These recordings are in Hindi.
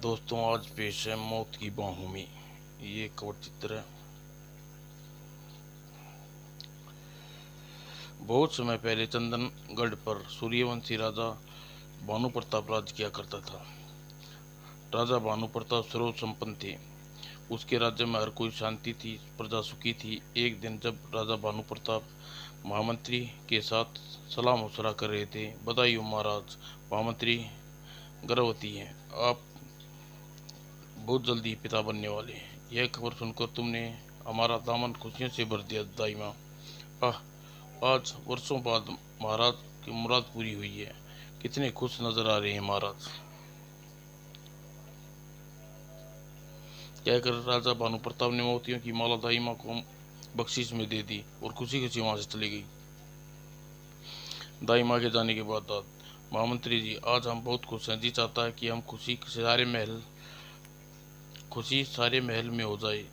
दोस्तों, आज पेश है मौत की बाहों में। ये कवर चित्र है। बहुत समय पहले चंदनगढ़ पर सूर्यवंशी राजा भानु प्रताप राज किया करता था। राजा भानु प्रताप सर्व संपन्न थे। उसके राज्य में हर कोई शांति थी, प्रजा सुखी थी। एक दिन जब राजा भानु प्रताप महामंत्री के साथ सलाह मशवरा कर रहे थे, बधाई हो महाराज, महामंत्री गर्भवती हैं, आप बहुत जल्दी पिता बनने वाले हैं। यह खबर सुनकर तुमने हमारा दामन खुशियों से भर दिया दाई माँ। आह, आज वर्षों बाद महाराज की मुराद पूरी हुई है। कितने खुश नजर आ रहे हैं महाराज। कहकर राजा भानु प्रताप ने मोतियों की माला दाई माँ को बख्शीश में दे दी और खुशी खुशी वहां से चली गई। दाई माँ के जाने के बाद महामंत्री जी, आज हम बहुत खुश हैं। जी चाहता है कि हम खुशी सारे महल में हो जाए।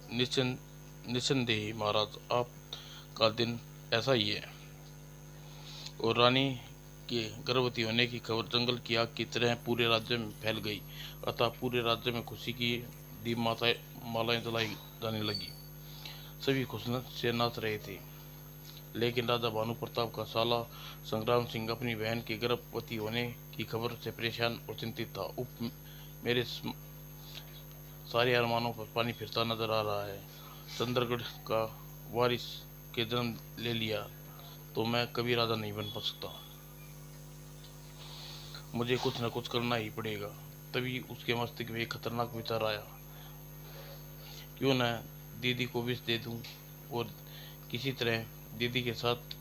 निस्संदेह महाराज, आपका दिन ऐसा ही है। और रानी के गर्भवती होने की खबर जंगल की आग की तरह पूरे राज्य में फैल गई। अतः पूरे राज्य में खुशी की दीप मालाएं जलाई जाने लगी। सभी खुश से नाच रहे थे। लेकिन राजा भानु प्रताप का साला संग्राम सिंह अपनी बहन के गर्भवती होने की खबर से परेशान और चिंतित था। मेरे सारे अरमानों पर पानी फिरता नजर आ रहा है। चंद्रगढ़ का वारिस के जन्म ले लिया तो मैं कभी राजा नहीं बन सकता। मुझे कुछ न कुछ करना ही पड़ेगा। तभी उसके मस्तिष्क में एक खतरनाक विचार आया। क्यों न दीदी को विष दे दूं और किसी तरह दीदी के साथ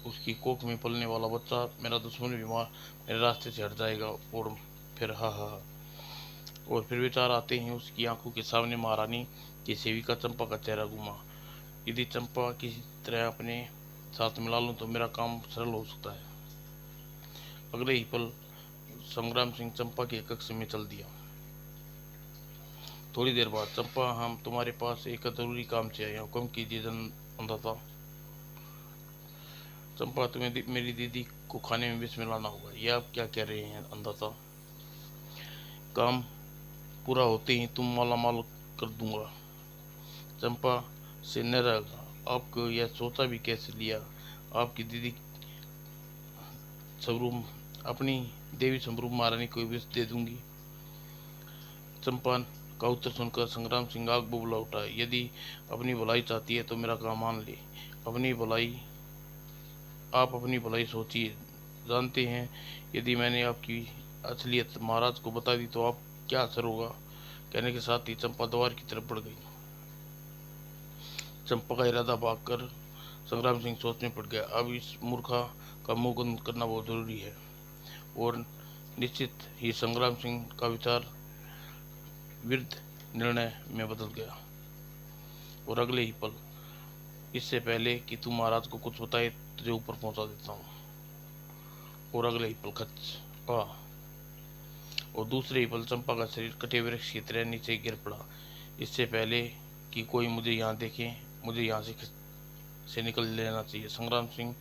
उसकी कोख में पलने वाला बच्चा, मेरा दुश्मन बीमार, मेरे रास्ते से हट जाएगा। और फिर और फिर विचार आते ही उसकी आंखों के सामने महारानी की सेविका चंपा का चेहरा घूमा। यदि चंपा किसी तरह अपने साथ मिला लूं तो मेरा काम सरल हो सकता है। अगले ही पल संग्राम सिंह चंपा के कक्ष में चल दिया। थोड़ी देर बाद, चंपा, हम तुम्हारे पास एक जरूरी काम से आए, हुक्म कीजिए अन्नदाता। चंपा, तुम्हें मेरी दीदी को खाने में विष मिलाना होगा। ये आप क्या कह रहे हैं अन्नदाता? काम पूरा होते ही तुम माला माल कर दूंगा। चंपा से न रहा। आपको यह सोचा भी कैसे लिया? आपकी दीदी स्वरूप, अपनी देवी स्वरूप महारानी को विष दे दूंगी। चंपा का उत्तर सुनकर संग्राम सिंह आग बुबला उठा। यदि अपनी भलाई चाहती है तो मेरा काम मान ले। आप अपनी भलाई सोचिए। जानते हैं, यदि मैंने आपकी असलियत महाराज को बता दी तो आप क्या असर होगा? कहने के साथ ही चंपा द्वार की तरफ बढ़ गई। चंपा का इरादा भागकर संग्राम सिंह सोच में पड़ गया। अब इस मूर्खा का मुंह बंद करना बहुत जरूरी है। और निश्चित ही संग्राम सिंह का विचार विरुद्ध निर्णय में बदल गया। और अगले ही पल, इससे पहले कि तू महाराज को कुछ बताए, तुझे ऊपर पहुंचा देता हूँ। और अगले ही पल खच आ और दूसरे ही पल चंपा का शरीर कटे वृक्ष की तरह नीचे गिर पड़ा। इससे पहले कि कोई मुझे यहाँ देखे, मुझे यहाँ से निकल लेना चाहिए। संग्राम सिंह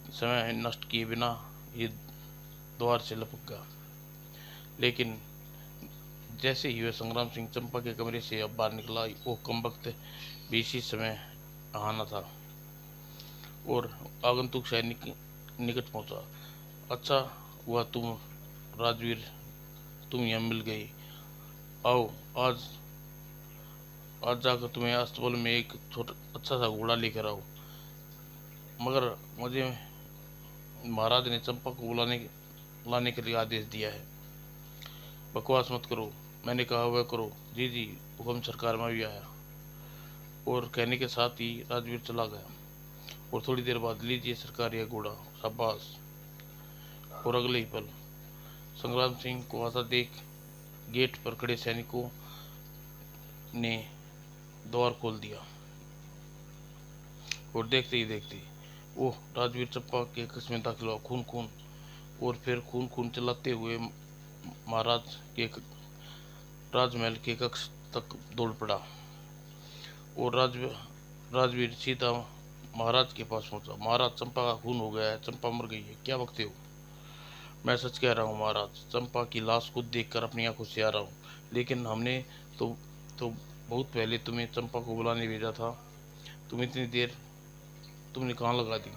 समय नष्ट किए बिना ये द्वार से लपक गया। लेकिन जैसे ही वह संग्राम सिंह चंपा के कमरे से अब बाहर निकला, वो कमबख्त भी इसी समय आना था और आगंतुक सैनिक निकट पहुंचा। अच्छा हुआ तुम राजवीर, तुम यहाँ मिल गए। आओ, आज जाकर तुम्हें अस्तबल में एक छोटा अच्छा सा घोड़ा लेकर आओ। मगर मुझे महाराज ने चंपा को लाने के लिए आदेश दिया है। बकवास मत करो, मैंने कहा वह करो। जी जी, हुक्म सरकार में भी आया। और कहने के साथ ही राजवीर चला गया। और थोड़ी देर बाद, लीजिए सरकार यह घोड़ा, शाबाश। और अगले ही पल संग्राम सिंह को आता देख गेट पर खड़े सैनिकों ने द्वार खोल दिया। और देखते ही देखते ओह, राजवीर चंपा के कक्ष में दाखिल हुआ। खून खून और फिर खून खून चलाते हुए महाराज के राजमहल के कक्ष तक दौड़ पड़ा। और राजवीर सीधा महाराज के पास पहुंचा। महाराज, चंपा का खून हो गया है, चंपा मर गई है, क्या बकते हो? मैं सच कह रहा हूँ महाराज, चंपा की लाश को देखकर अपनी आंखों से आ रहा हूँ। लेकिन हमने तो तो बहुत पहले तुम्हें चंपा को बुलाने भेजा था। तुम इतनी देर तुमने कहाँ लगा दी?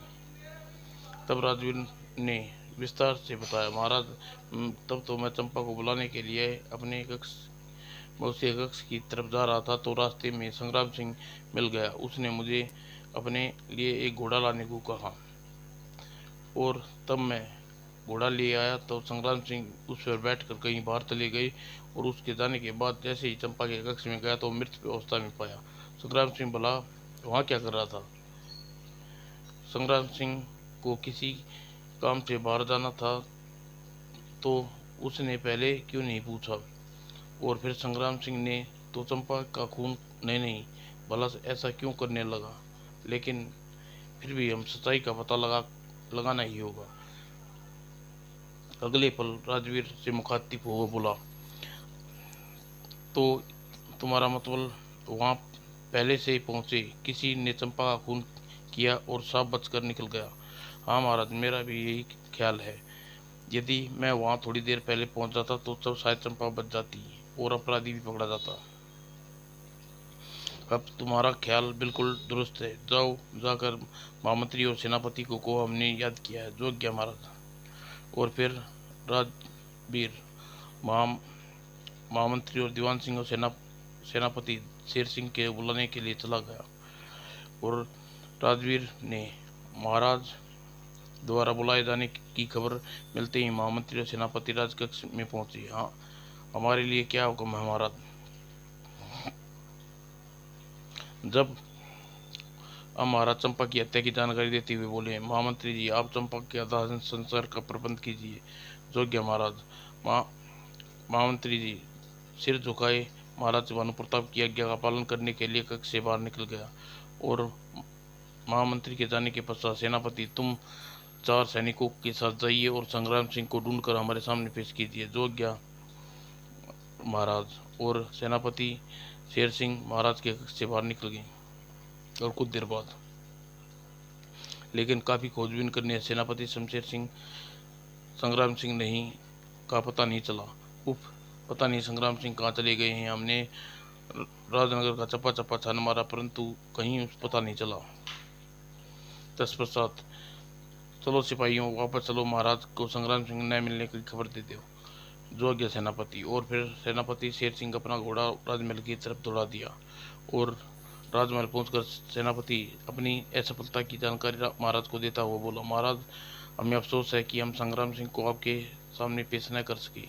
तब राजवीर ने विस्तार से बताया, महाराज, तब तो मैं चंपा को बुलाने के लिए अपने कक्ष मैं उसी कक्ष की तरफ जा रहा था तो रास्ते में संग्राम सिंह मिल गया। उसने मुझे अपने लिए एक घोड़ा लाने को कहा और तब मैं घोड़ा ले आया तो संग्राम सिंह उस पर बैठकर कहीं बाहर चले गए और उसके जाने के बाद जैसे ही चंपा के कक्ष में गया तो मृत अवस्था में पाया। संग्राम सिंह भला वहाँ क्या कर रहा था? संग्राम सिंह को किसी काम से बाहर जाना था तो उसने पहले क्यों नहीं पूछा? और फिर संग्राम सिंह ने तो चंपा का खून नहीं नहीं भला ऐसा क्यों करने लगा? लेकिन फिर भी हम सच्चाई का पता लगाना ही होगा। अगले पल राजवीर से मुखातिब हुआ बोला, तो तुम्हारा मतलब वहाँ पहले से ही पहुँचे किसी ने चंपा का खून किया और साफ बचकर निकल गया? हाँ महाराज, मेरा भी यही ख्याल है। यदि मैं वहाँ थोड़ी देर पहले पहुँच जाता तो तब शायद चंपा बच जाती और अपराधी भी पकड़ा जाता। अब तुम्हारा ख्याल बिल्कुल दुरुस्त है। जाओ, जाकर महामंत्री और सेनापति को कहो हमने याद किया है। जो गया महाराज। और फिर राजवीर महा महामंत्री और दीवान सिंह और सेनापति शेर सिंह के बुलाने के लिए चला गया और राजवीर ने महाराज द्वारा बुलाए जाने की खबर मिलते ही महामंत्री और सेनापति राजकक्ष में पहुंचे। हाँ, हमारे लिए क्या हुक्म है महाराज? जब अब महाराज चंपा की हत्या की जानकारी देते हुए बोले, महामंत्री जी, आप चंपा के दाह संस्कार का प्रबंध कीजिए। योग्य महाराज। महामंत्री जी सिर झुकाए महाराज भानु प्रताप की आज्ञा का पालन करने के लिए कक्ष से बाहर निकल गया और महामंत्री के जाने के पश्चात सेनापति, तुम 4 सैनिकों के साथ जाइए और संग्राम सिंह को ढूंढकर हमारे सामने पेश कीजिए। योग्य महाराज। और सेनापति शेर सिंह महाराज के कक्ष से बाहर निकल गए और कुछ देर बाद लेकिन काफी खोजबीन करने सेनापति शमशेर सिंह संग्राम सिंह नहीं का पता नहीं चला। पता नहीं संग्राम सिंह कहाँ चले गए हैं। हमने राजनगर का चप्पा चप्पा छान मारा परंतु कहीं पता नहीं चला। तत्पश्चात, चलो सिपाहियों, वापस चलो, महाराज को संग्राम सिंह न मिलने की खबर दे दो। जो गया सेनापति। और फिर सेनापति शेर सिंह अपना घोड़ा राजमहल की तरफ दौड़ा दिया और राजमहल पहुंचकर सेनापति अपनी असफलता की जानकारी महाराज को देता हुआ बोला, महाराज, हमें अफसोस है कि हम संग्राम सिंह को आपके सामने पेश न कर सके।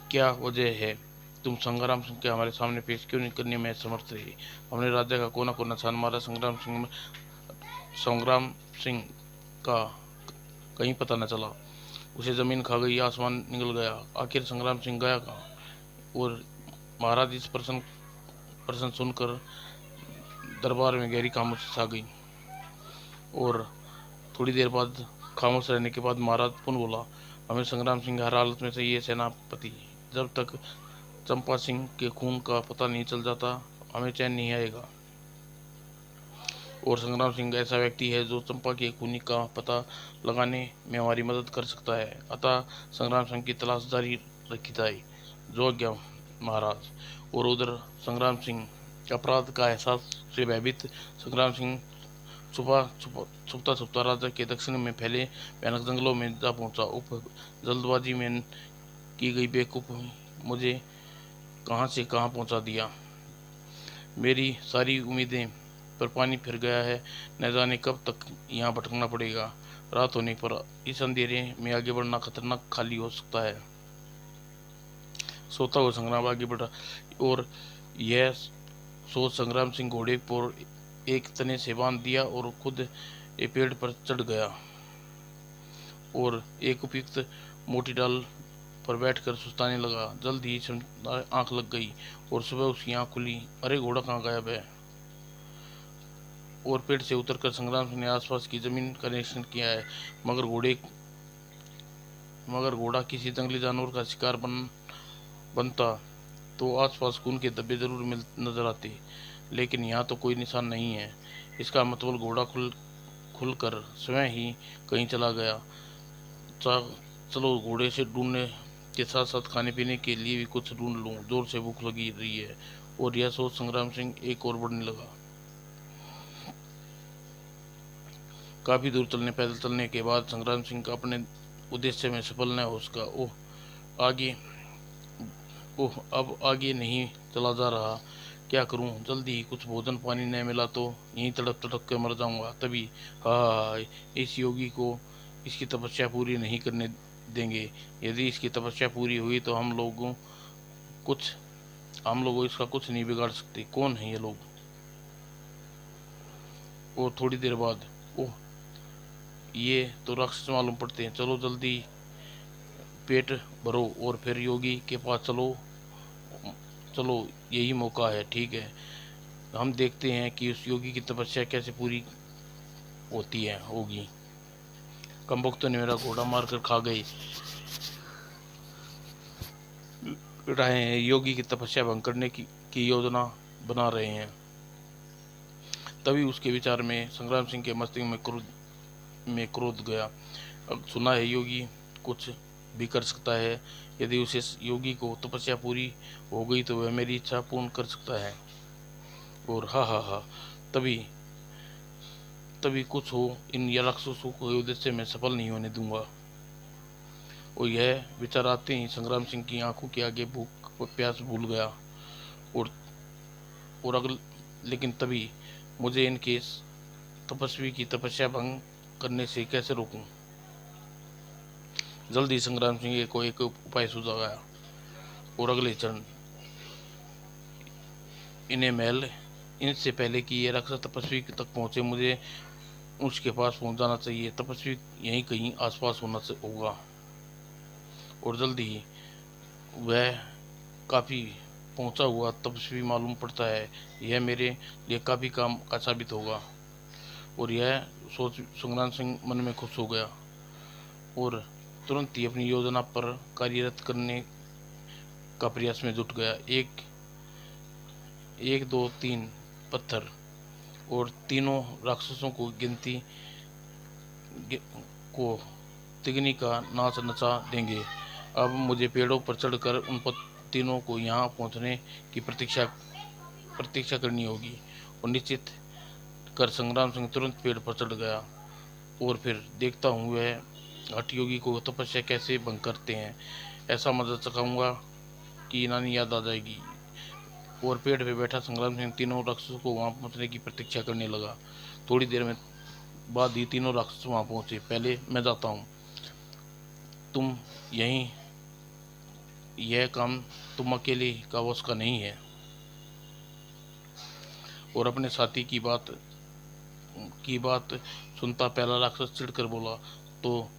क्या वजह है? तुम संग्राम सिंह के हमारे सामने पेश क्यों नहीं करने में समर्थ रहे? हमने राज्य का कोना कोना छान मारा, संग्राम सिंह का कहीं पता न चला। उसे जमीन खा गई, आसमान निकल गया। आखिर संग्राम सिंह गया कहाँ? और महाराज इस प्रश्न सुनकर दरबार में गहरी खामोशी छा गई और थोड़ी देर बाद खामोश रहने के बाद महाराज पुनः बोला, हमें संग्राम सिंह हर हालत में चाहिए सेनापति। जब तक चंपा सिंह के खून का पता नहीं चल जाता हमें चैन नहीं आएगा। और संग्राम सिंह ऐसा व्यक्ति है जो चंपा के खूनी का पता लगाने में हमारी मदद कर सकता है। अतः संग्राम सिंह की तलाश जारी रखी जाए। जो आज्ञा महाराज। और उधर संग्राम सिंह अपराध का एहसास से भयभीत संग्राम सिंह छुपता छुपता राजा के दक्षिण में फैले भयानक जंगलों में जा पहुंचा। जल्दबाजी में की गई बेवकूफ मुझे कहां से कहां पहुंचा दिया। मेरी सारी उम्मीदें पर पानी फिर गया है। न जाने कब तक यहाँ भटकना पड़ेगा। रात होने पर इस अंधेरे में आगे बढ़ना खतरनाक खाली हो सकता है। सोता हुआ संग्राम आगे बढ़ा और यह सोच संग्राम सिंह घोड़े पर एक तने से बांध दिया और खुद एक पेड़ पर चढ़ गया और एक उपयुक्त मोटी डाल पर बैठकर सुस्ताने लगा। जल्द ही आंख लग गई और सुबह उसकी आंख खुली। अरे, घोड़ा कहाँ गायब है? और पेड़ से उतरकर संग्राम सिंह ने आसपास की जमीन का निरीक्षण किया है, मगर घोड़ा किसी जंगली जानवर का शिकार बनता तो आसपास खून के धब्बे जरूर नजर आते, लेकिन यहाँ तो कोई निशान नहीं है। इसका मतलब घोड़ा खुलकर स्वयं ही कहीं चला गया। चलो घोड़े से ढूंढने के साथ साथ खाने पीने के लिए भी कुछ ढूंढ लूं, जोर से भूख लगी रही है। और यह सोच संग्राम सिंह एक और बढ़ने लगा। काफी दूर पैदल चलने के बाद संग्राम सिंह का अपने उद्देश्य में सफल न हो सका। आगे अब आगे नहीं चला जा रहा। क्या करूं? जल्दी ही कुछ भोजन पानी न मिला तो यहीं तड़प तड़प के मर जाऊंगा। तभी हाँ, इस योगी को इसकी तपस्या पूरी नहीं करने देंगे। यदि इसकी तपस्या पूरी हुई तो हम लोग इसका कुछ नहीं बिगाड़ सकते। कौन है ये लोग? और थोड़ी देर बाद ओह, ये तो राक्षस मालूम पड़ते हैं। चलो जल्दी पेट भरो और फिर योगी के पास चलो। चलो, यही मौका है। ठीक है, हम देखते हैं कि उस योगी की तपस्या कैसे पूरी होगी। कमबख्तों ने मेरा घोड़ा मारकर खा गए रहे हैं, योगी की तपस्या भंग करने की योजना बना रहे हैं। तभी उसके विचार में संग्राम सिंह के मस्तिष्क में क्रोध गया। अब सुना है योगी कुछ भी कर सकता है। यदि उसे योगी को तपस्या पूरी हो गई तो वह मेरी इच्छा पूर्ण कर सकता है। और हा हा हा, तभी तभी कुछ हो, इन राक्षसों को उद्देश्य में सफल नहीं होने दूंगा। और यह विचार आते ही संग्राम सिंह की आंखों के आगे भूख और प्यास भूल गया। और और अगल लेकिन तभी मुझे इनके तपस्वी की तपस्या भंग करने से कैसे रोकूं? जल्दी संग्राम सिंह को एक उपाय सूझा गया। और अगले क्षण इन्हें महल इनसे पहले कि ये राक्षस तपस्वी तक पहुंचे, मुझे उसके पास पहुंच जाना चाहिए। तपस्वी यहीं कहीं आसपास होगा। और जल्दी ही वह काफी पहुंचा हुआ तपस्वी मालूम पड़ता है। यह मेरे लिए काफी काम का साबित होगा। और यह सोच संग्राम सिंह मन में खुश हो गया और तुरंत ही अपनी योजना पर कार्यरत करने का प्रयास में जुट गया। एक दो तीन पत्थर, और तीनों राक्षसों को को तिगनी का नाच नचा देंगे। अब मुझे पेड़ों पर चढ़कर उन तीनों को यहाँ पहुँचने की प्रतीक्षा करनी होगी। और निश्चित कर संग्राम सिंह तुरंत पेड़ पर चढ़ गया। और फिर देखता हूँ वह हठ योगी को तपस्या कैसे भंग करते हैं। ऐसा मजा चखाऊंगा कि नानी याद आ जाएगी। और पेड़ पे बैठा संग्राम सिंह तीनों राक्षसों को वहां पहुंचने की प्रतीक्षा करने लगा। थोड़ी देर में बाद ही तीनों राक्षस वहां पहुंचे। पहले मैं जाता हूँ, तुम यहीं यह काम तुम अकेले का वश का नहीं है। और अपने साथी की बात सुनता पहला राक्षस चिढ़कर बोला, तो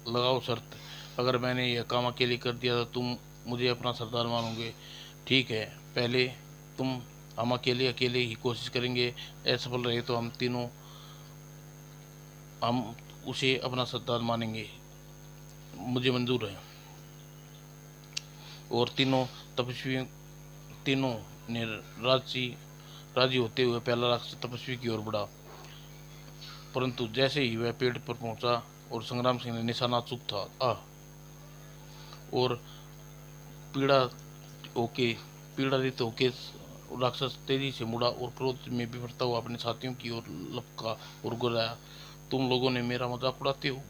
लगाओ शर्त, अगर मैंने यह काम अकेले कर दिया तो तुम मुझे अपना सरदार मानोगे। ठीक है, पहले हम अकेले ही कोशिश करेंगे। असफल रहे तो हम उसे अपना सरदार मानेंगे। मुझे मंजूर है। और तीनों ने राजी होते हुए पहला राक्षस तपस्वी की ओर बढ़ा। परंतु जैसे ही वह पेड़ पर पहुंचा और संग्राम सिंह ने निशाना चूक था और पीड़ा पीड़ित होके राक्षस तेजी से मुड़ा और क्रोध में बिफरता हुआ अपने साथियों की ओर लपका और गुर्राया, तुम लोगों ने मेरा मजाक उड़ाते हो?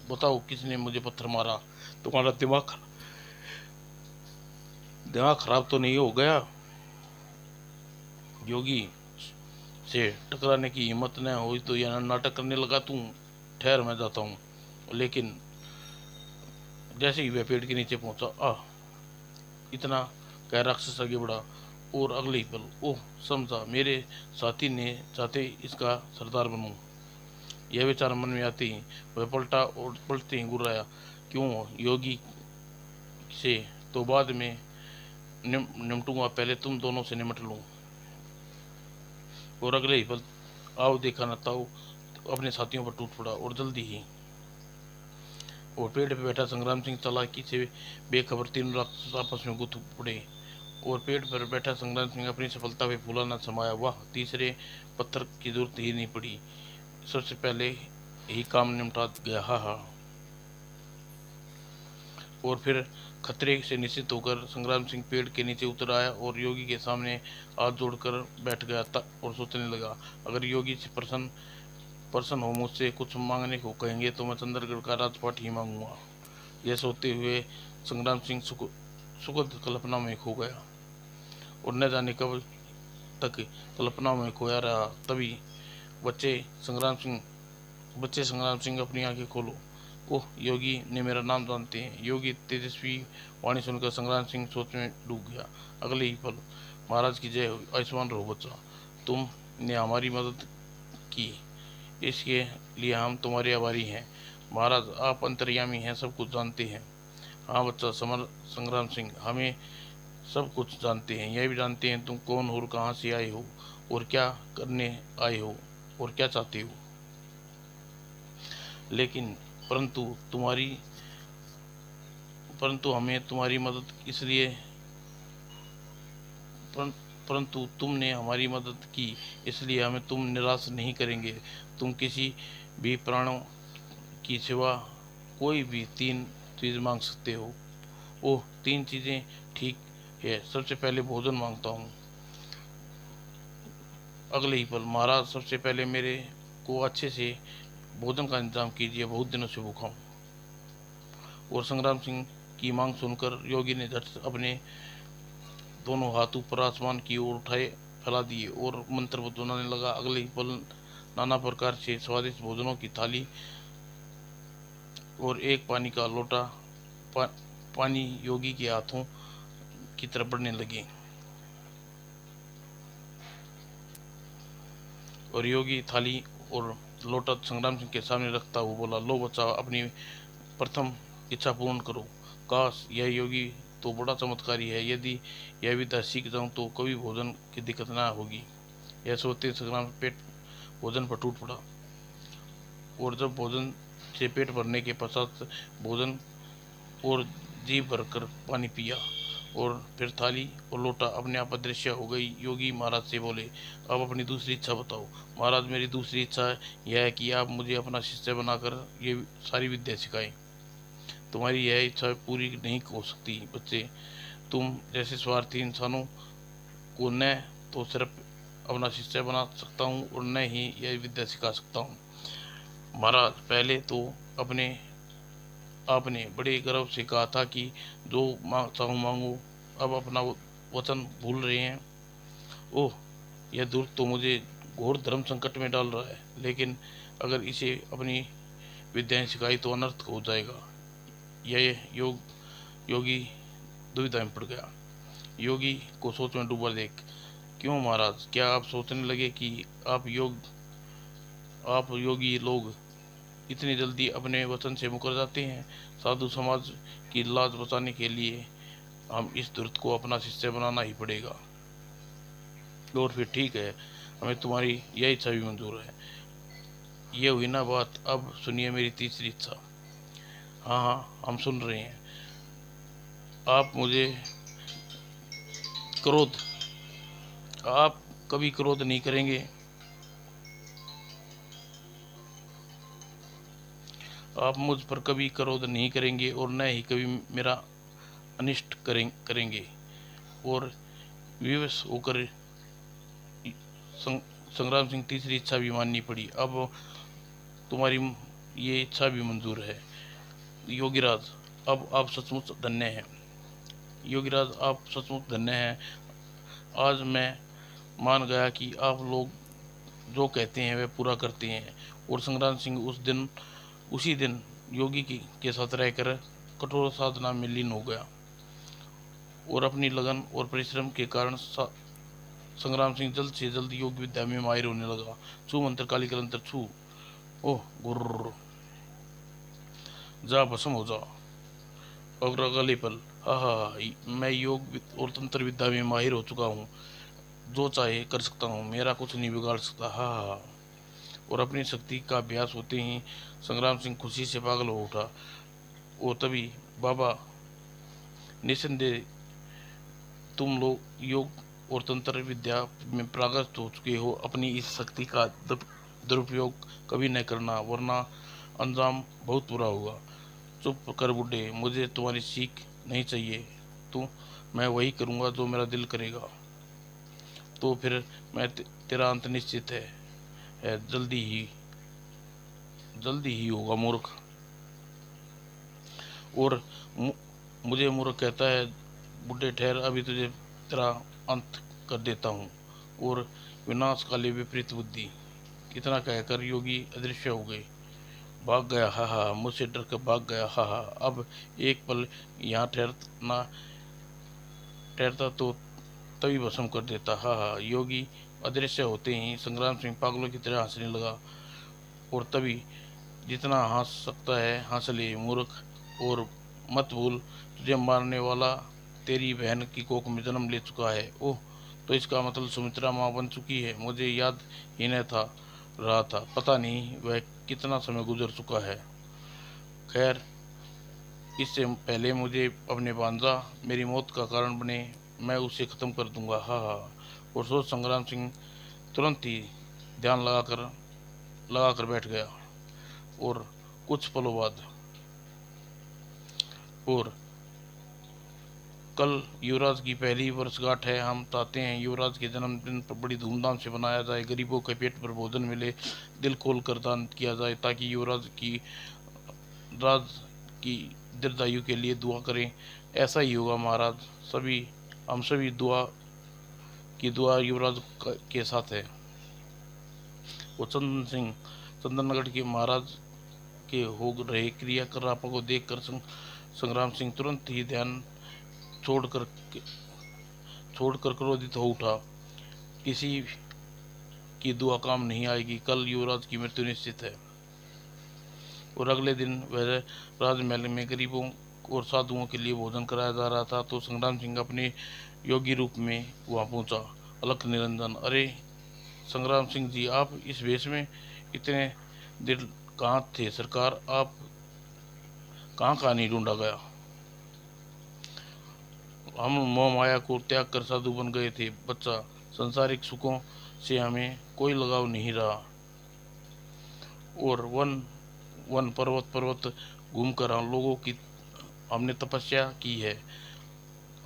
बताओ किसने मुझे पत्थर मारा? तुम्हारा दिमाग खराब तो नहीं हो गया? योगी से टकराने की हिम्मत न हुई तो यह नाटक करने लगा तू? ठहर, मैं जाता हूँ। लेकिन जैसे ही वह पेड़ के नीचे पहुंचा, इतना कह राक्षस आगे बढ़ा और अगले ही पल ओह समझा, मेरे साथी ने चाहते इसका सरदार बनूं। यह विचार मन में आते ही वह पलटा और पलटते ही गुर्राया, क्यों? योगी से तो बाद में निपटूंगा, पहले तुम दोनों से निपट लूं। और अगले ही पल आओ देखा न ताओ अपने साथियों पर टूट पड़ा। और जल्दी ही और पेड़ पे बैठा संग्राम सिंह चालाकी से बेखबर तीनों राक्षस आपस में गुथ पड़े। और पेड़ पर बैठा संग्राम सिंह अपनी सफलता पे फूला न समाया। वाह, तीसरे पत्थर की जरूरत ही नहीं पड़ी, सबसे पहले ही काम निपटा गया। हा हा। और फिर खतरे से निश्चित होकर संग्राम सिंह पेड़ के नीचे उतर आया और योगी के सामने हाथ जोड़कर बैठ गया था और सोचने लगा, अगर योगी से प्रसन्न हो मुझसे कुछ मांगने को कहेंगे तो मैं चंद्रगढ़ का राजपाट ही मांगूंगा। यह सोचते हुए संग्राम सिंह सुखद कल्पना में खो गया और न जाने कब तक कल्पना में खोया रहा। तभी बच्चे संग्राम सिंह अपनी आंखें खोलो। ओह, योगी ने मेरा नाम जानते हैं। योगी तेजस्वी वाणी सुनकर संग्राम सिंह सोच में डूब गया। अगले ही पल, महाराज की जय हो, आयुष्मान रहो बच्चा, तुमने हमारी मदद की, इसके लिए हम तुम्हारे आभारी हैं। महाराज, आप अंतर्यामी हैं, सब कुछ जानते हैं। हाँ बच्चा संग्राम सिंह, हमें सब कुछ जानते हैं, यह भी जानते हैं तुम कौन हो और कहाँ से आए हो और क्या करने आए हो और क्या चाहते हो। लेकिन परंतु तुम्हारी परंतु हमें तुम्हारी मदद इसलिए परंतु तुमने हमारी मदद की, इसलिए हमें तुम निराश नहीं करेंगे। तुम किसी भी प्राणों की सिवा कोई भी 3 चीज मांग सकते हो। ओह, 3 चीजें, ठीक है, सबसे पहले भोजन मांगता हूँ। अगले ही पल, महाराज सबसे पहले मेरे को अच्छे से भोजन का इंतजाम कीजिए, बहुत दिनों से भूखा हूँ। और संग्राम सिंह की मांग सुनकर योगी ने झट अपने दोनों हाथ ऊपर आसमान की ओर उठाए फैला दिए और मंत्र बनाने लगा। अगले ही पल नाना प्रकार से स्वादिष्ट भोजनों की थाली और एक पानी का लोटा पानी योगी के हाथों की तरफ बढ़ने लगे और योगी थाली और लोटा संग्राम सिंह के सामने रखता हुआ बोला, लो बच्चा, अपनी प्रथम इच्छा पूर्ण करो। काश यह योगी तो बड़ा चमत्कारी है, यदि यह विद्या सीख जाऊं तो कभी भोजन की दिक्कत ना होगी। यह सोचते संग्राम पेट भोजन पर टूट पड़ा और जब भोजन से पेट भरने के पश्चात भोजन और जी भरकर पानी पिया और फिर थाली और लोटा अपने आप अदृश्य हो गई। योगी महाराज से बोले, अब अपनी दूसरी इच्छा बताओ। महाराज, मेरी दूसरी इच्छा यह है कि आप मुझे अपना शिष्य बनाकर ये सारी विद्या सिखाएं। तुम्हारी यह इच्छा पूरी नहीं हो सकती बच्चे। तुम जैसे स्वार्थी इंसानों को न तो सिर्फ अपना शिष्य बना सकता हूँ और न ही यह विद्या सिखा सकता हूँ। महाराज, पहले तो आपने बड़े गर्व से कहा था कि जो चाहूँ मांगो, अब अपना वचन भूल रहे हैं। ओह, यह दूर तो मुझे घोर धर्म संकट में डाल रहा है, लेकिन अगर इसे अपनी विद्याएं सिखाई तो अनर्थ हो जाएगा। यह योगी दुविधा में पड़ गया। योगी को सोच में डूबा देख, क्यों महाराज, क्या आप सोचने लगे कि आप योगी लोग इतनी जल्दी अपने वचन से मुकर जाते हैं? साधु समाज की लाज बचाने के लिए हम इस दुर्त को अपना शिष्य बनाना ही पड़ेगा। और फिर ठीक है, हमें तुम्हारी यह इच्छा भी मंजूर है। ये हुई ना बात, अब सुनिए मेरी तीसरी इच्छा। हाँ हाँ, हम सुन रहे हैं। आप मुझे क्रोध आप कभी क्रोध नहीं करेंगे। आप मुझ पर कभी क्रोध नहीं करेंगे और न ही कभी मेरा अनिष्ट करेंगे। और विवश होकर संग्राम सिंह तीसरी इच्छा भी माननी पड़ी। अब तुम्हारी ये इच्छा भी मंजूर है योगीराज, अब आप सचमुच धन्य हैं। योगीराज, आप सचमुच धन्य हैं। आज मैं मान गया कि आप लोग जो कहते हैं वे पूरा करते हैं। और संग्राम सिंह उसी दिन योगी के साथ रहकर कठोर साधना में लीन हो गया और अपनी लगन और परिश्रम के कारण संग्राम सिंह जल्द से जल्द योग विद्या में माहिर होने लगा। छू मंत्र काली कलंतर छू, ओह गुर्र, जा भस्म हो जा। और अगले पल, हा, मैं योग और तंत्र विद्या में माहिर हो चुका हूँ, जो चाहे कर सकता हूँ, मेरा कुछ नहीं बिगाड़ सकता। हा। और अपनी शक्ति का अभ्यास होते ही संग्राम सिंह खुशी से पागल हो उठा। वो तभी, बाबा, निसंदेह तुम लोग योग और तंत्र विद्या में प्रागत हो चुके हो। अपनी इस शक्ति का दुरुपयोग कभी न करना, वरना अंजाम बहुत बुरा होगा। चुप कर बूढ़े, मुझे तुम्हारी सीख नहीं चाहिए। तू मैं वही करूँगा जो मेरा दिल करेगा। तो फिर तेरा अंत निश्चित है जल्दी ही होगा मूर्ख। और मुझे मूर्ख कहता है। बूढ़े ठहर, अभी तुझे तेरा अंत कर देता हूँ। और विनाश काले विपरीत बुद्धि, कितना कहकर योगी अदृश्य हो गए। भाग गया, हा हा, मुझसे डर कर भाग गया, हा हा। अब एक पल यहाँ ठहरता तो तभी भस्म कर देता, हा हा। योगी अदृश्य होते ही संग्राम सिंह पागलों की तरह हंसने लगा। और तभी जितना हंस सकता है हंस ले मूर्ख। और मत भूल, तुझे मारने वाला तेरी बहन की कोख में जन्म ले चुका है। ओह, तो इसका मतलब सुमित्रा माँ बन चुकी है। मुझे याद ही न था रहा था, पता नहीं वह कितना समय गुजर चुका है। खैर, इससे पहले मुझे अपने भांजा मेरी मौत का कारण बने, मैं उसे खत्म कर दूंगा, हा हा। और सोच संग्राम सिंह तुरंत ही ध्यान लगा कर बैठ गया। और कुछ पलों बाद, और कल युवराज की पहली वर्षगांठ है। हम चाहते हैं युवराज के जन्मदिन पर बड़ी धूमधाम से मनाया जाए। गरीबों के पेट पर भोजन मिले, दिल खोल कर दान किया जाए, ताकि युवराज की राज की दीर्घायु के लिए दुआ करें। ऐसा ही होगा महाराज। हम सभी दुआ युवराज के साथ है। वो चंदनगढ़ के महाराज के हो रहे क्रियाकलापों को देखकर संग्राम सिंह तुरंत ही ध्यान छोड़कर छोड़कर क्रोधित हो उठा। किसी की दुआ काम नहीं आएगी, कल युवराज की मृत्यु निश्चित है। और अगले दिन वह राजमहल में गरीबों और साधुओं के लिए भोजन कराया जा रहा था, तो संग्राम सिंह अपने योगी रूप में वहां पहुंचा। अलख निरंजन, अरे संग्राम सिंह जी, आप इस वेश में इतने देर कहाँ थे सरकार? आप कहाँ नहीं ढूंढा गया? हम मोह माया को त्याग कर साधु बन गए थे बच्चा। संसारिक सुखों से हमें कोई लगाव नहीं रहा। और वन वन पर्वत पर्वत घूमकर हम लोगों की हमने तपस्या की है।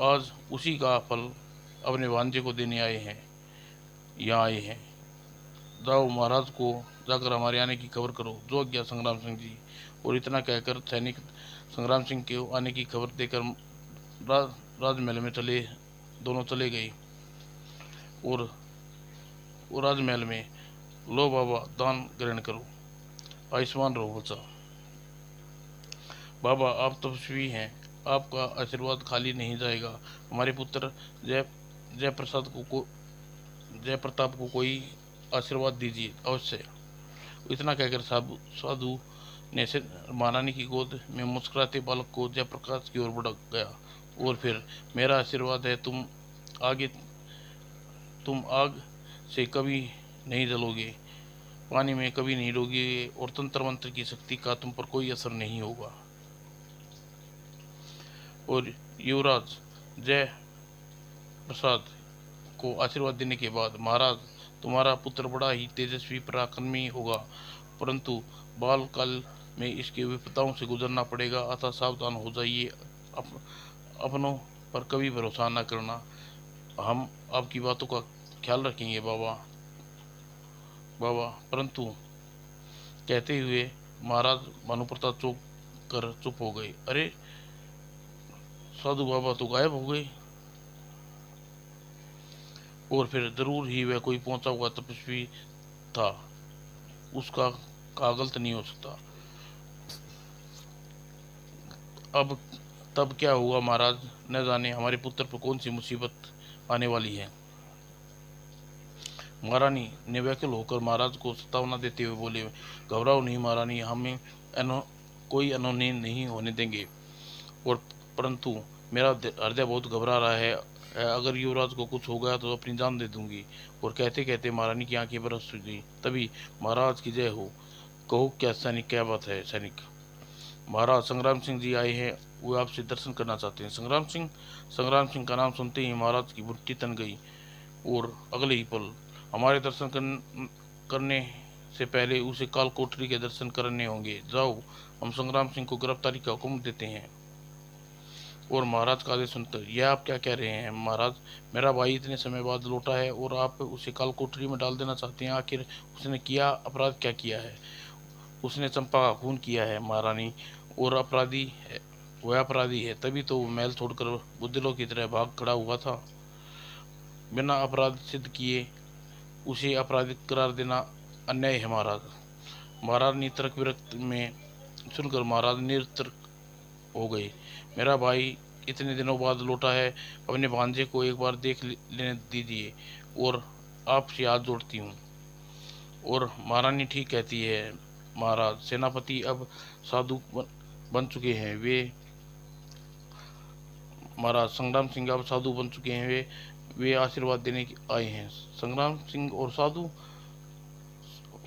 आज उसी का फल अपने भांजे को देने यहाँ आए हैं। जाओ, महाराज को जाकर हमारे आने की खबर करो। जो आज्ञा संग्राम सिंह जी। और इतना कहकर सैनिक संग्राम सिंह के आने की खबर देकर राजमहल में दोनों चले गए। और राजमहल में, लो बाबा, दान ग्रहण करो, आयुष्मान रहो बच्चा। बाबा, आप तपस्वी हैं, आपका आशीर्वाद खाली नहीं जाएगा। हमारे पुत्र जय जय प्रताप को कोई आशीर्वाद दीजिए अवश्य। इतना कहकर साधु ने महारानी की गोद में मुस्कुराते बालक को जयप्रकाश की ओर बढ़ गया। और फिर, मेरा आशीर्वाद है, तुम आग से कभी नहीं जलोगे, पानी में कभी नहीं डूबोगे, और तंत्र मंत्र की शक्ति का तुम पर कोई असर नहीं होगा। और युवराज जय प्रसाद को आशीर्वाद देने के बाद, महाराज, तुम्हारा पुत्र बड़ा ही तेजस्वी पराक्रमी होगा, परंतु बाल काल में इसके विपदाओं से गुजरना पड़ेगा, अतः सावधान हो जाइए। अपनों पर कभी भरोसा न करना। हम आपकी बातों का ख्याल रखेंगे बाबा। परंतु कहते हुए महाराज भानुप्रताप चुप हो गए। अरे, साधु बाबा तो गायब हो गए। और फिर जरूर ही वह कोई पहुंचा हुआ तपस्वी था, उसका का गलत नहीं हो सकता। अब तब क्या हुआ महाराज? न जाने हमारे पुत्र पर कौन सी मुसीबत आने वाली है। महारानी ने व्याकुल होकर महाराज को सतावना देते हुए बोले, घबराओ नहीं महारानी, हमें कोई अनहोनी नहीं होने देंगे। और परंतु मेरा हृदय बहुत घबरा रहा है। अगर युवराज को कुछ हो गया तो अपनी जान दे दूंगी। और कहते कहते महारानी की आंखें बरस गई। तभी, महाराज की जय हो। कहो क्या सैनिक, क्या बात है सैनिक? महाराज, संग्राम सिंह जी आए हैं, वो आपसे दर्शन करना चाहते हैं। संग्राम सिंह का नाम सुनते ही महाराज की बुट्टी तन गई। और अगले ही पल हमारे दर्शन करने से पहले उसे काल कोठरी के दर्शन करने होंगे। जाओ, हम संग्राम सिंह को गिरफ्तारी का हुक्म देते हैं। और महाराज का आदेश सुनकर, यह आप क्या कह रहे हैं महाराज? मेरा भाई इतने समय बाद लौटा है और आप उसे काल कोठरी में डाल देना चाहते हैं? आखिर उसने किया अपराध क्या किया है? उसने चंपा का खून किया है महारानी, और अपराधी है, वह अपराधी है, तभी तो वो महल छोड़कर बुद्धलों की तरह भाग खड़ा हुआ था। बिना अपराध सिद्ध किए उसे अपराधी करार देना अन्याय है महाराज। महाराज ने तर्क विरक्त में सुनकर महाराज निरतर्क हो गए। मेरा भाई इतने दिनों बाद लौटा है, अपने भांजे को एक बार देख लेने दीजिए, और आपसे हाथ जोड़ती हूँ। और महारानी ठीक कहती है महाराज, सेनापति अब साधु बन चुके हैं। महाराज संग्राम सिंह अब साधु बन चुके हैं, वे आशीर्वाद देने आए हैं। संग्राम सिंह और साधु?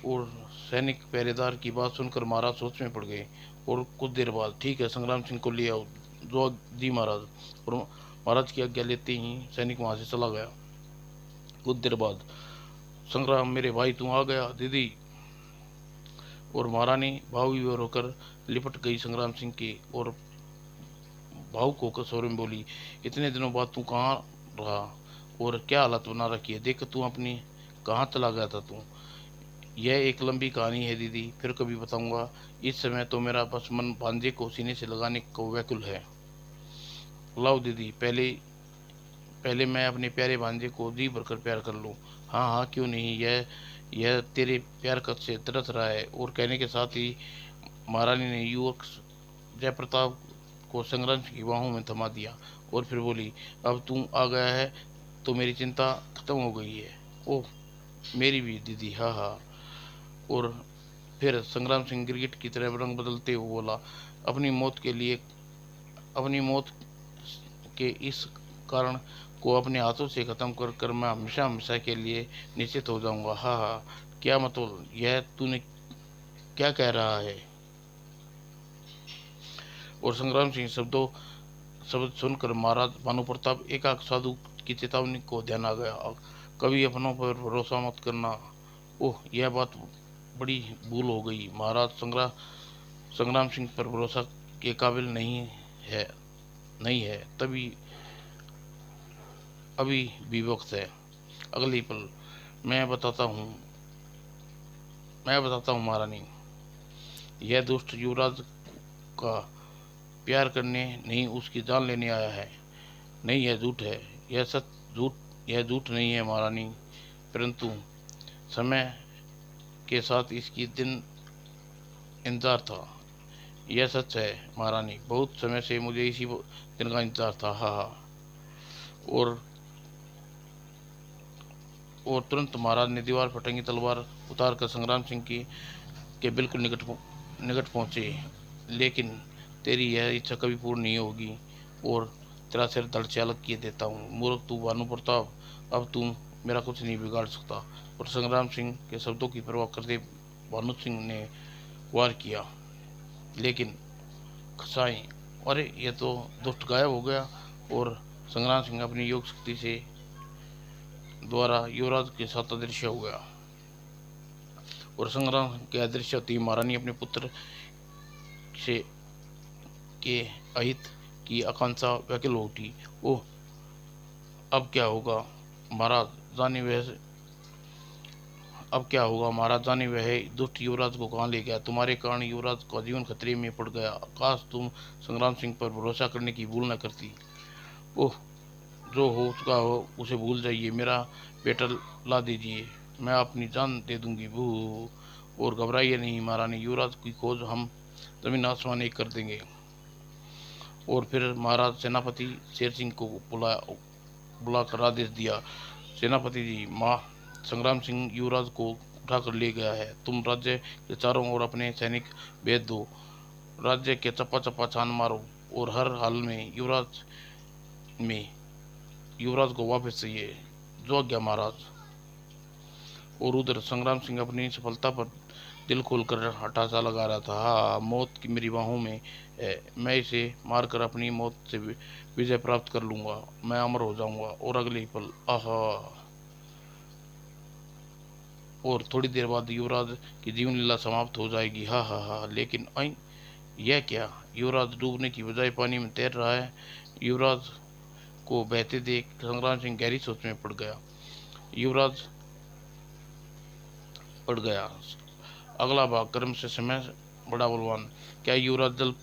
और सैनिक पहरेदार की बात सुनकर महाराज सोच में पड़ गए। और कुछ देर बाद, ठीक है, संग्राम सिंह को ले आओ। जो दी महाराज। और महाराज की आज्ञा लेते ही सैनिक वहां से चला गया। कुछ देर बाद, संग्राम मेरे भाई तू आ गया दीदी। और महारानी भाव विभोर होकर लिपट गई संग्राम सिंह के और भावुक होकर स्वर में बोली, इतने दिनों बाद तू कहाँ रहा और क्या हालत बना रखी है? देख तू अपनी कहाँ चला गया था तू? यह एक लंबी कहानी है दीदी, फिर कभी बताऊंगा। इस समय तो मेरा बस मन भांजे को सीने से लगाने को व्याकुल है। लाओ दीदी, पहले पहले मैं अपने प्यारे भांजे को जी भरकर प्यार कर लूं। हाँ हाँ, क्यों नहीं, यह तेरे प्यार कद से तरस रहा है। और कहने के साथ ही महारानी ने युवक जयप्रताप को संग्राम की बाहों में थमा दिया और फिर बोली, अब तू आ गया है तो मेरी चिंता खत्म हो गई है। ओह, मेरी भी दीदी, हाँ हाँ। और फिर संग्राम सिंह गिरगिट की तरह रंग बदलते हुए बोला, अपनी मौत के लिए, अपनी मौत के इस कारण को अपने हाथों से खत्म कर कर मैं हमेशा हमेशा के लिए निश्चित हो जाऊंगा। हाँ हाँ, क्या मतलब, यह तूने क्या कह रहा है? और संग्राम सिंह शब्द सुनकर महाराज भानु प्रताप एकाक साधु की चेतावनी को ध्यान आ गया। कभी अपनों पर भरोसा मत करना। ओह, यह बात बड़ी भूल हो गई। महाराज संग्राम सिंह पर भरोसा के काबिल है नहीं है, तभी अभी भी वक्त है। अगली पल, मैं बताता हूँ मैं बताता हूँ महारानी, यह दुष्ट युवराज का प्यार करने नहीं, उसकी जान लेने आया है। नहीं, यह झूठ है, यह सच झूठ यह झूठ नहीं है महारानी, परंतु समय के साथ इसकी दिन इंतजार था। यह सच है महारानी, बहुत समय से मुझे इसी दिन का इंतजार था। हाँ हाँ। और तुरंत महाराज ने दीवार पर टंगी तलवार उतार कर संग्राम सिंह की के बिल्कुल निकट पहुंचे। लेकिन तेरी यह इच्छा कभी पूर्ण नहीं होगी, और तेरा सिर धड़ से अलग किए देता हूँ। मूर्ख तू भानु प्रताप, अब तुम मेरा कुछ नहीं बिगाड़ सकता। और संग्राम सिंह के शब्दों की परवाह करते भानु सिंह ने वार किया। लेकिन खसाई, अरे ये तो दुष्ट गायब हो गया, और संग्राम सिंह अपनी योग शक्ति से द्वारा युवराज के साथ अदृश्य हो गया। और संग्राम के अदृश्य होती महारानी अपने पुत्र से के अहित की आकांक्षा व्याकुल हो उठी। ओह, अब क्या होगा महाराज? जाने वह अब क्या होगा महाराज? जाने वह दुष्ट युवराज को कहाँ ले गया? तुम्हारे कारण युवराज का जीवन खतरे में पड़ गया। काश तुम संग्राम सिंह पर भरोसा करने की भूल न करती। ओह, जो हो चुका हो उसे भूल जाइए। मेरा बेटा ला दीजिए, मैं अपनी जान दे दूंगी। बू, और घबराइए नहीं महारानी, युवराज की खोज हम जमीन आसमान एक कर देंगे। और फिर महाराज सेनापति शेर सिंह को बुलाकर आदेश दिया, सेनापति जी, माँ संग्राम सिंह युवराज को उठाकर ले गया है। तुम राज्य के चारों ओर अपने सैनिक भेज दो, राज्य के चप्पा चप्पा छान मारो, और हर हाल में में युवराज को वापस चाहिए। जो आज्ञा महाराज। और उधर संग्राम सिंह अपनी सफलता पर दिल खोलकर हठासा लगा रहा था। हाँ, मौत की मेरी बाहों में है, मैं इसे मारकर अपनी मौत से विजय प्राप्त कर लूंगा, मैं अमर हो जाऊंगा। और अगले ही पल, आहा, और थोड़ी देर बाद युवराज की जीवन लीला समाप्त हो जाएगी। हा हा हा। लेकिन आई यह क्या? युवराज डूबने की बजाय पानी में तैर रहा है। युवराज को बहते देख संग्राम सिंह गहरी सोच में पड़ गया। युवराज पड़ गया। अगला भाग कर्म से समय बड़ा बलवान। क्या युवराज जल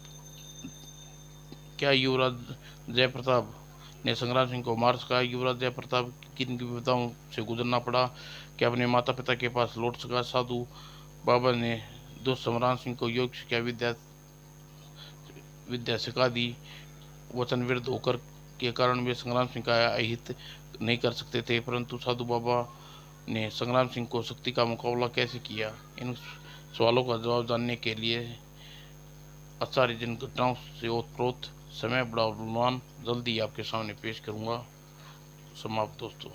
क्या युवराज जयप्रताप ने संग्राम सिंह को मार सका? युवराज जयप्रताप किन विपदाओं से गुजरना पड़ा? क्या अपने माता पिता के पास लौट सका? साधु बाबा ने दोस्त संग्राम सिंह को योग शिक्षा विद्या विद्या सिखा दी। वचन विरुद्ध होकर के कारण वे संग्राम सिंह का अहित नहीं कर सकते थे, परंतु साधु बाबा ने संग्राम सिंह को शक्ति का मुकाबला कैसे किया? इन सवालों का जवाब जानने के लिए आचार्य जिन घटनाओं से ओतप्रोत समय बड़ा बलवान जल्दी आपके सामने पेश करूंगा। समाप्त दोस्तों।